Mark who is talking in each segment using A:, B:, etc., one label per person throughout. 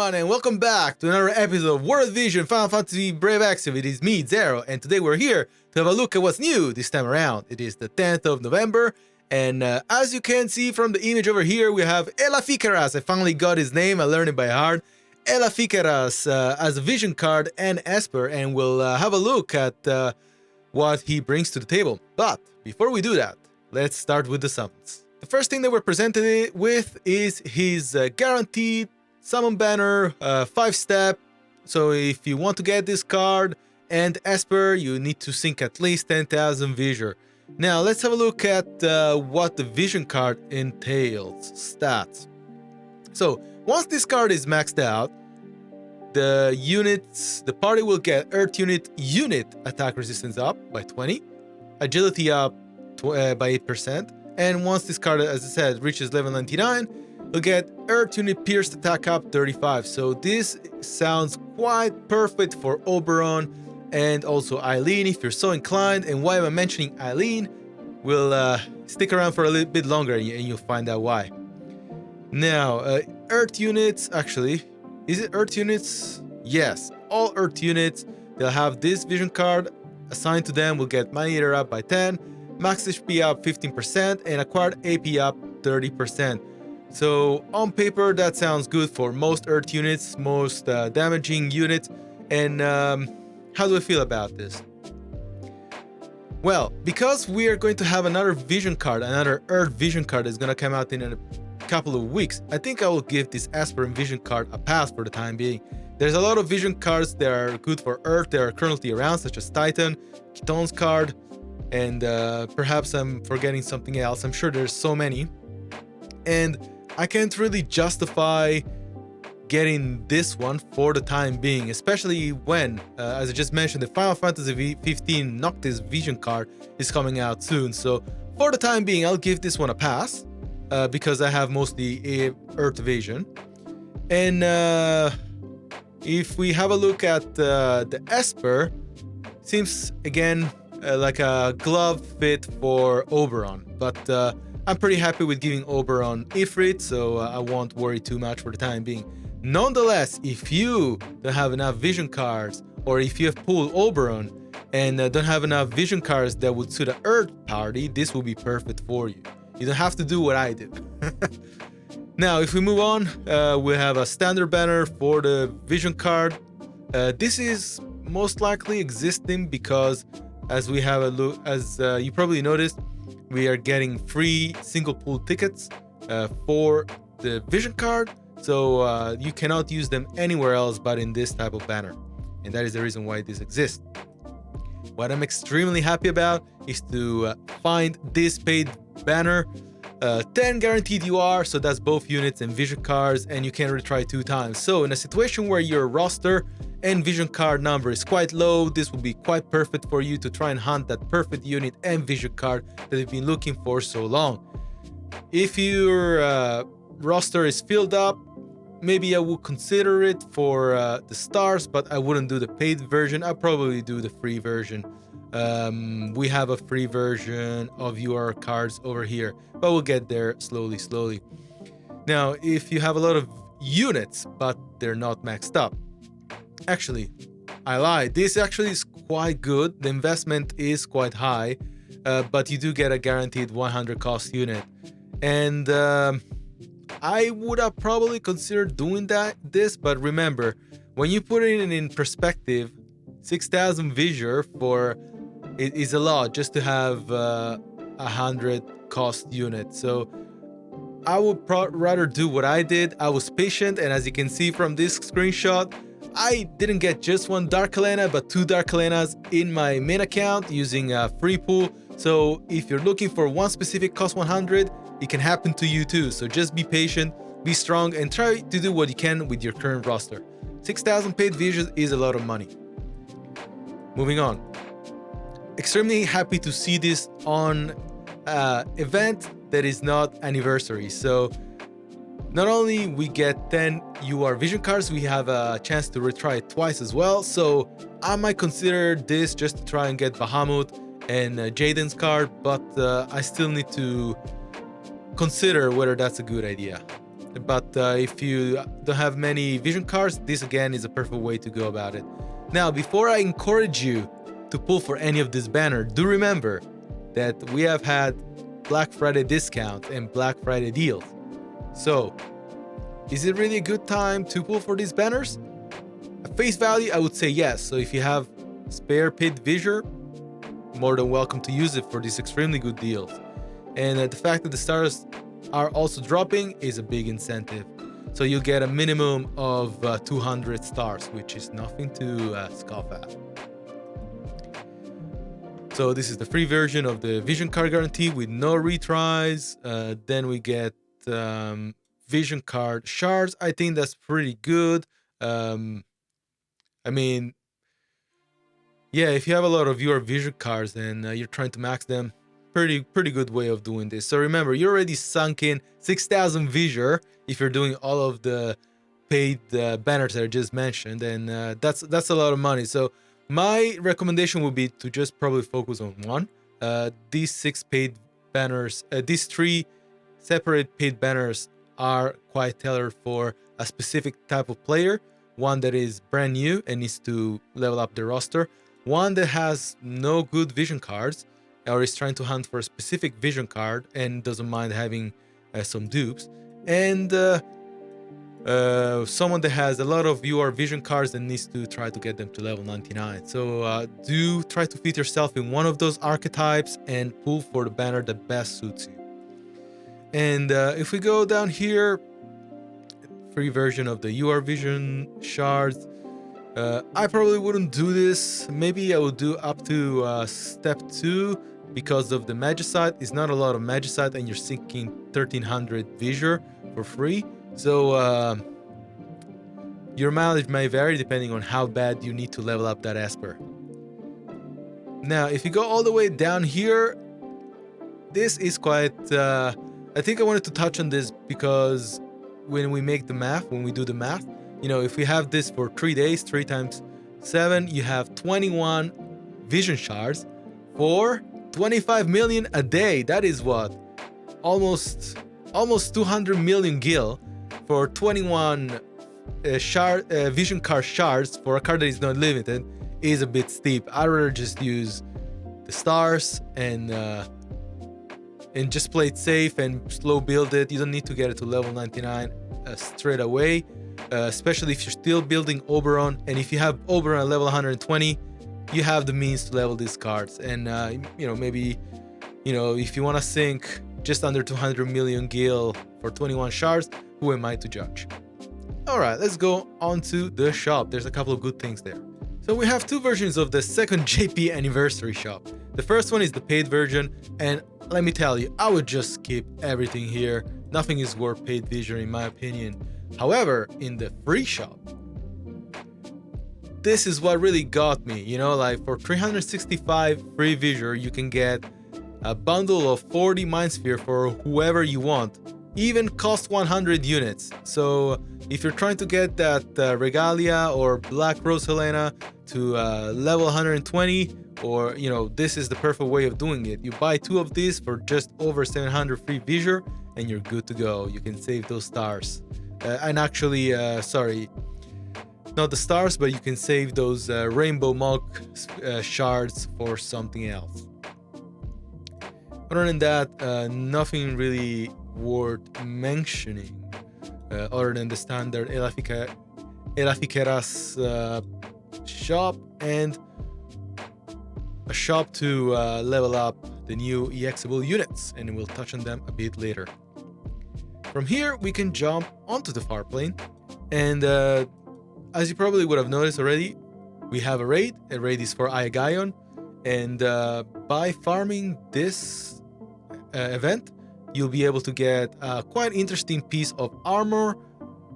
A: everyone, and welcome back to another episode of World Vision Final Fantasy Brave Exvius. It is me, Zero, and today we're here to have a look at what's new this time around. It is the 10th of November, and as you can see from the image over here, we have Elafikeras. I finally got his name, I learned it by heart. Elafikeras as a vision card and Esper, and we'll have a look at what he brings to the table. But before we do that, let's start with the summons. The first thing that we're presented with is his guaranteed summon banner, 5-step. So if you want to get this card and Esper, you need to sync at least 10,000 Visor. Now let's have a look at what the vision card entails, stats. So once this card is maxed out, the party will get Earth unit attack resistance up by 20, agility up by 8%, and once this card, as I said, reaches level 99, you'll get Earth unit pierced attack up 35. So this sounds quite perfect for Oberon and also Eileen if you're so inclined. And why am I mentioning Eileen? We'll stick around for a little bit longer and you'll find out why. Now, Earth units, actually, is it Earth units? Yes, all Earth units, they'll have this vision card assigned to them, will get Man Eater up by 10, max HP up 15%, and acquired AP up 30%. So on paper, that sounds good for most Earth units, most damaging units. And how do I feel about this? Well, because we are going to have another vision card, another Earth vision card that's going to come out in a couple of weeks, I think I will give this Esper vision card a pass for the time being. There's a lot of vision cards that are good for Earth that are currently around, such as Titan, Kiton's card, and perhaps I'm forgetting something else. I'm sure there's so many. And I can't really justify getting this one for the time being, especially when, as I just mentioned, the Final Fantasy 15 Noctis vision card is coming out soon. So for the time being, I'll give this one a pass because I have mostly Earth vision. And if we have a look at the Esper, seems again like a glove fit for Oberon, but I'm pretty happy with giving Oberon Ifrit, so I won't worry too much for the time being. Nonetheless, if you don't have enough vision cards, or if you have pulled Oberon and don't have enough vision cards that would suit an Earth party, this will be perfect for you. You don't have to do what I do. Now, if we move on, we have a standard banner for the vision card. This is most likely existing because, as we have a look, as you probably noticed, we are getting free single pool tickets for the vision card. So you cannot use them anywhere else but in this type of banner. And that is the reason why this exists. What I'm extremely happy about is to find this paid banner. 10 guaranteed UR, so that's both units and vision cards, and you can retry 2 times. So in a situation where your roster and vision card number is quite low, this will be quite perfect for you to try and hunt that perfect unit and vision card that you've been looking for so long. If your roster is filled up, maybe I would consider it for the stars, but I wouldn't do the paid version. I'll probably do the free version. We have a free version of UR cards over here, but we'll get there slowly. Now, if you have a lot of units, but they're not maxed up, actually, I lied. This actually is quite good. The investment is quite high, but you do get a guaranteed 100 cost unit. And I would have probably considered doing this, but remember, when you put it in perspective, 6,000 Visor for it is a lot just to have 100 cost units. So I would rather do what I did. I was patient, and as you can see from this screenshot, I didn't get just one Dark Helena, but 2 Dark Helenas in my main account using a free pool. So if you're looking for one specific cost 100, it can happen to you too. So just be patient, be strong, and try to do what you can with your current roster. 6,000 paid Visor is a lot of money. Moving on. Extremely happy to see this on event that is not anniversary. So not only we get 10 UR vision cards, we have a chance to retry it twice as well. So I might consider this just to try and get Bahamut and Jaden's card, but I still need to consider whether that's a good idea. But if you don't have many vision cards, this again is a perfect way to go about it. Now, before I encourage you to pull for any of this banner, do remember that we have had Black Friday discount and Black Friday deals. So, is it really a good time to pull for these banners? At face value, I would say yes. So if you have spare paid vision, more than welcome to use it for these extremely good deals. And the fact that the stars are also dropping is a big incentive. So you get a minimum of 200 stars, which is nothing to scoff at. So this is the free version of the vision card guarantee with no retries. Then we get vision card shards. I think that's pretty good. I mean, yeah, if you have a lot of your vision cards and you're trying to max them, pretty good way of doing this. So remember, you're already sunk in 6,000 vision if you're doing all of the paid banners that I just mentioned, and that's a lot of money. So my recommendation would be to just probably focus on one. These 6 paid banners, these 3 separate paid banners are quite tailored for a specific type of player. One that is brand new and needs to level up their roster. One that has no good vision cards or is trying to hunt for a specific vision card and doesn't mind having some dupes. And someone that has a lot of your vision cards and needs to try to get them to level 99. So do try to fit yourself in one of those archetypes and pull for the banner that best suits you. And if we go down here, free version of the UR Vision shards. I probably wouldn't do this. Maybe I would do up to step 2 because of the Magicite. It's not a lot of Magicite and you're sinking 1300 Vision for free. So your mileage may vary depending on how bad you need to level up that Esper. Now, if you go all the way down here, this is quite... I think I wanted to touch on this because when we make the math, when we do the math, you know, if we have this for 3 days, 3 times 7, you have 21 vision shards for 25 million a day. That is what? Almost 200 million gil for 21 vision card shards for a card that is not limited is a bit steep. I'd rather just use the stars and just play it safe and slow build it. You don't need to get it to level 99 straight away, especially if you're still building Oberon. And if you have Oberon at level 120, you have the means to level these cards. And you know, maybe, you know, if you want to sink just under 200 million gil for 21 shards, who am I to judge? All right, let's go on to the shop. There's a couple of good things there. So we have 2 versions of the second JP anniversary shop. The first one is the paid version, and let me tell you, I would just skip everything here. Nothing is worth paid vision in my opinion. However, in the free shop, this is what really got me. You know, like for 365 free vision, you can get a bundle of 40 Mind Sphere for whoever you want. Even cost 100 units. So if you're trying to get that Regalia or Black Rose Helena to level 120, or, you know, this is the perfect way of doing it. You buy 2 of these for just over 700 free vision and you're good to go. You can save those stars. And actually, sorry, not the stars, but you can save those rainbow mug shards for something else. Other than that, nothing really worth mentioning other than the standard Elafikeras shop and a shop to level up the new EXable units, and we'll touch on them a bit later. From here, we can jump onto the Farplane, and as you probably would have noticed already, we have a raid. A raid is for Aegaion, and by farming this event, you'll be able to get a quite interesting piece of armor.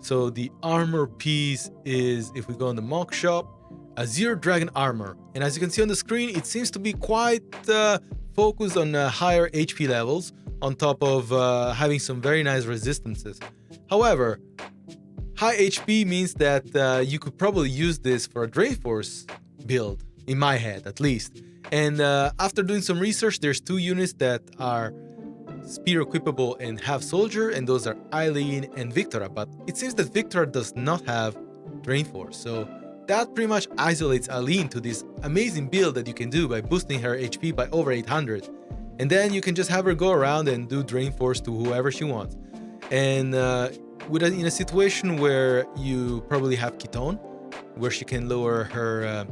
A: So the armor piece is, if we go in the mock shop, a Zero Dragon armor. And as you can see on the screen, it seems to be quite focused on higher HP levels, on top of having some very nice resistances. However, high HP means that you could probably use this for a Dreamforce build, in my head at least. And after doing some research, there's 2 units that are spear equipable and half soldier, and those are Eileen and Victora. But it seems that Victora does not have Drain Force, so that pretty much isolates Eileen to this amazing build that you can do by boosting her HP by over 800. And then you can just have her go around and do Drain Force to whoever she wants. And in a situation where you probably have Ketone, where she can lower her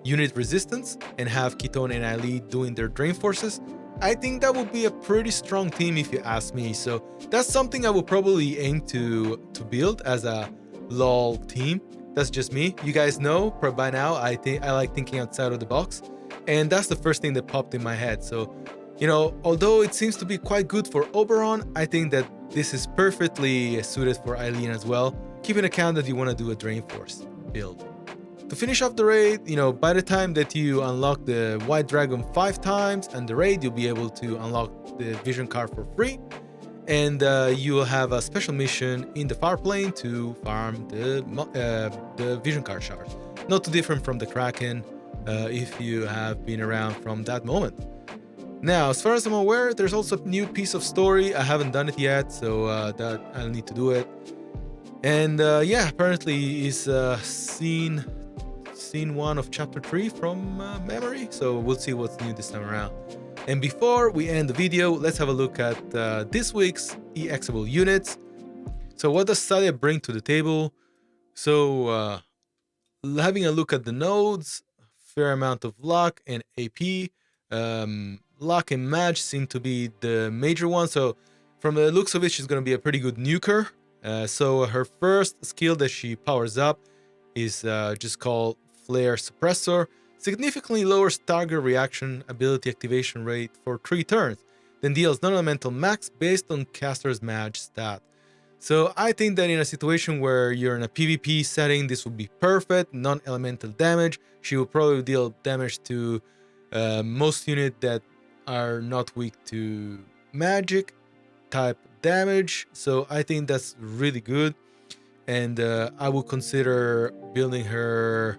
A: unit resistance and have Ketone and Eileen doing their Drain Forces, I think that would be a pretty strong team if you ask me. So that's something I will probably aim to build as a LOL team. That's just me. You guys know by now I like thinking outside of the box, and that's the first thing that popped in my head. So, you know, although it seems to be quite good for Oberon, I think that this is perfectly suited for Eileen as well, keeping account that you want to do a Drain Force build. To finish off the raid, you know, by the time that you unlock the White Dragon 5 times and the raid, you'll be able to unlock the Vision card for free. And you will have a special mission in the Farplane to farm the Vision card shards. Not too different from the Kraken if you have been around from that moment. Now, as far as I'm aware, there's also a new piece of story. I haven't done it yet, so that I'll need to do it. And yeah, apparently is scene 1 of chapter 3 from memory, so we'll see what's new this time around. And before we end the video, let's have a look at this week's EXable units. So what does Salire bring to the table? So having a look at the nodes, fair amount of luck and AP. Luck and match seem to be the major one. So from the looks of it, she's going to be a pretty good nuker. So her first skill that she powers up is just called Flare Suppressor. Significantly lowers target reaction ability activation rate for 3 turns, then deals non-elemental max based on caster's match stat. So I think that in a situation where you're in a PvP setting, this would be perfect. Non-elemental damage. She will probably deal damage to most units that are not weak to magic type damage. So I think that's really good. And I would consider building her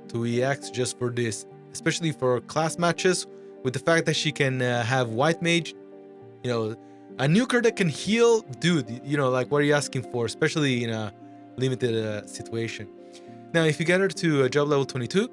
A: to EX just for this, especially for class matches, with the fact that she can have White Mage, you know, a nuker that can heal, dude, you know, like what are you asking for, especially in a limited situation. Now, if you get her to job level 22,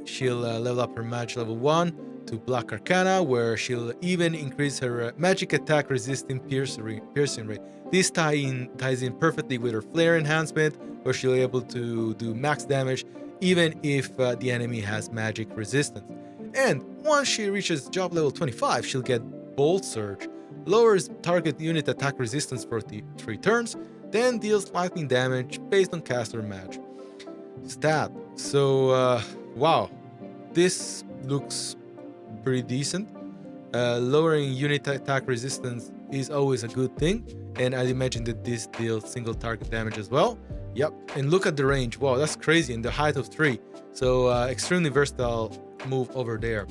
A: she'll level up her match level 1 to Black Arcana, where she'll even increase her magic attack resisting piercing rate. This ties in perfectly with her Flare enhancement, where she'll be able to do max damage even if the enemy has magic resistance. And once she reaches job level 25, she'll get Bolt Surge, lowers target unit attack resistance for 3 turns, then deals lightning damage based on caster match stat. So wow, this looks pretty decent. Lowering unit attack resistance is always a good thing, and I'd imagine that this deals single target damage as well. Yep, and look at the range. Wow, that's crazy, and the height of 3. So extremely versatile move over there.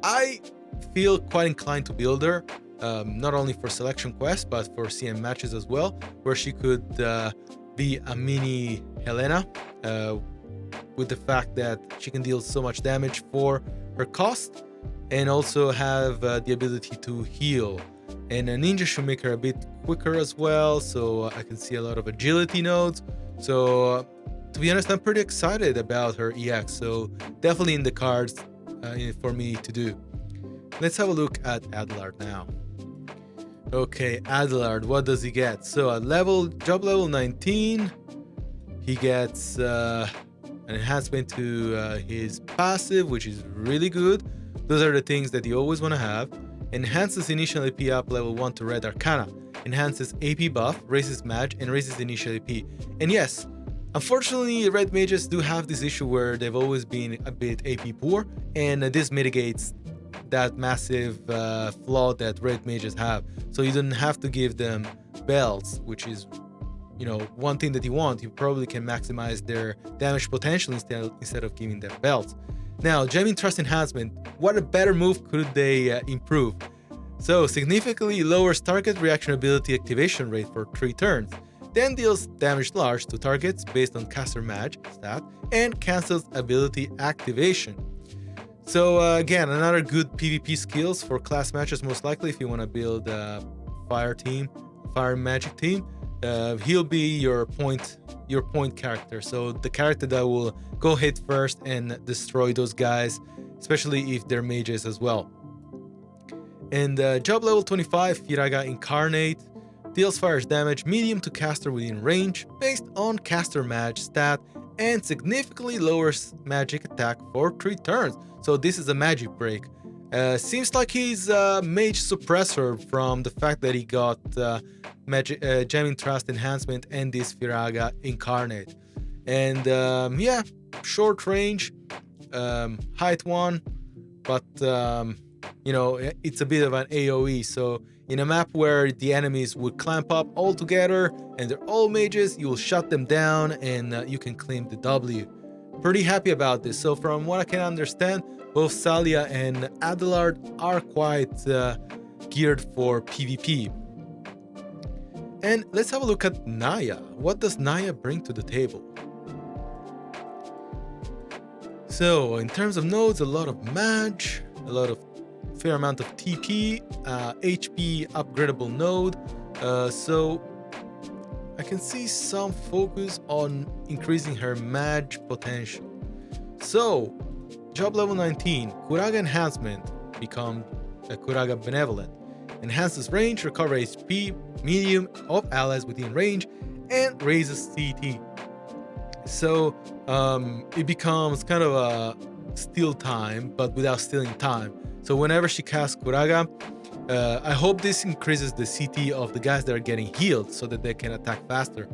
A: I feel quite inclined to build her, not only for selection quests, but for CM matches as well, where she could be a mini Helena, with the fact that she can deal so much damage for her cost, and also have the ability to heal. And a ninja should make her a bit quicker as well, so I can see a lot of agility nodes. So to be honest, I'm pretty excited about her EX, so definitely in the cards for me to do. Let's have a look at Adelard now. Okay, Adelard, what does he get? So at job level 19, he gets an enhancement to his passive, which is really good. Those are the things that you always want to have. Enhances initial AP up level 1 to Red Arcana. Enhances AP buff, raises match, and raises initial AP. And yes, unfortunately, red mages do have this issue where they've always been a bit AP poor, and this mitigates that massive flaw that red mages have. So you don't have to give them belts, which is, you know, one thing that you want. You probably can maximize their damage potential instead of giving them belts. Now, Jamming Trust Enhancement, what a better move could they improve? So, significantly lowers target reaction ability activation rate for 3 turns, then deals damage large to targets based on caster match stat, and cancels ability activation. So again, another good PvP skills for class matches, most likely if you want to build a fire magic team. He'll be your point character. So the character that will go hit first and destroy those guys, especially if they're mages as well. And job level 25, Firaga Incarnate, deals fire damage medium to caster within range based on caster mage stat and significantly lowers magic attack for 3 turns. So this is a magic break. Seems like he's a mage suppressor from the fact that he got Jamming Trust enhancement and this Firaga Incarnate. And yeah, short range, height 1, but you know, it's a bit of an AoE. So in a map where the enemies would clamp up all together and they're all mages, you will shut them down and you can claim the W. Pretty happy about this. So from what I can understand, both Salire and Adelard are quite geared for PvP. And let's have a look at Naiah. What does Naiah bring to the table? So in terms of nodes, a lot of Mage, a lot of fair amount of TP, HP upgradable node. So I can see some focus on increasing her Mage potential. So job level 19, Kuraga enhancement, become a Kuraga benevolent. Enhances range, recover HP medium of allies within range, and raises CT. So it becomes kind of a steal time, but without stealing time. So whenever she casts Kuraga, I hope this increases the CT of the guys that are getting healed so that they can attack faster.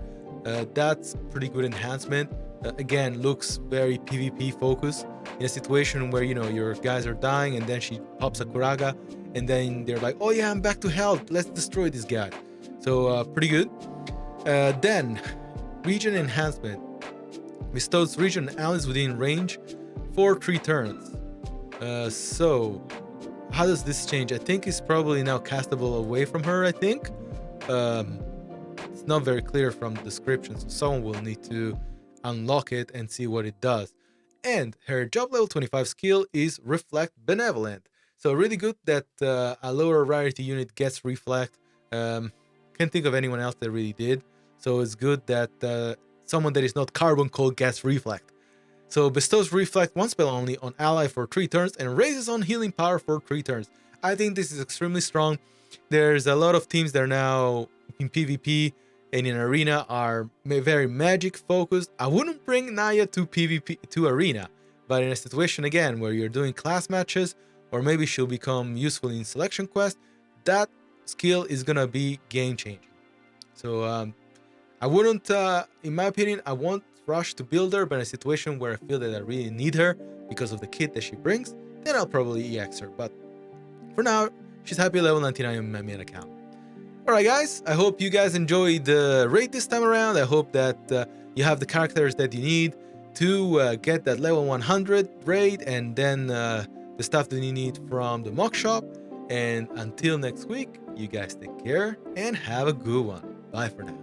A: That's pretty good enhancement. Again, looks very PvP focused in a situation where, you know, your guys are dying and then she pops a Kuraga and then they're like, oh yeah, I'm back to health, let's destroy this guy. So pretty good. Then region enhancement bestows region allies within range for 3 turns. So how does this change? I think it's probably now castable away from her. I think it's not very clear from the description, so someone will need to unlock it and see what it does. And her job level 25 skill is Reflect Benevolent. So really good that a lower rarity unit gets Reflect. Can't think of anyone else that really did. So it's good that someone that is not Carbon Cold gets Reflect. So bestows Reflect 1 spell only on ally for 3 turns and raises on healing power for 3 turns. I think this is extremely strong. There's a lot of teams that are now in PvP and in Arena are very magic focused. I wouldn't bring Naiah to PvP to Arena, but in a situation again where you're doing class matches, or maybe she'll become useful in selection quest, that skill is gonna be game changing. So I wouldn't, in my opinion, I won't rush to build her, but in a situation where I feel that I really need her because of the kit that she brings, then I'll probably EX her. But for now, she's happy level 99 on my main account. Alright guys, I hope you guys enjoyed the raid this time around. I hope that you have the characters that you need to get that level 100 raid, and then the stuff that you need from the mock shop. And until next week, you guys take care and have a good one. Bye for now.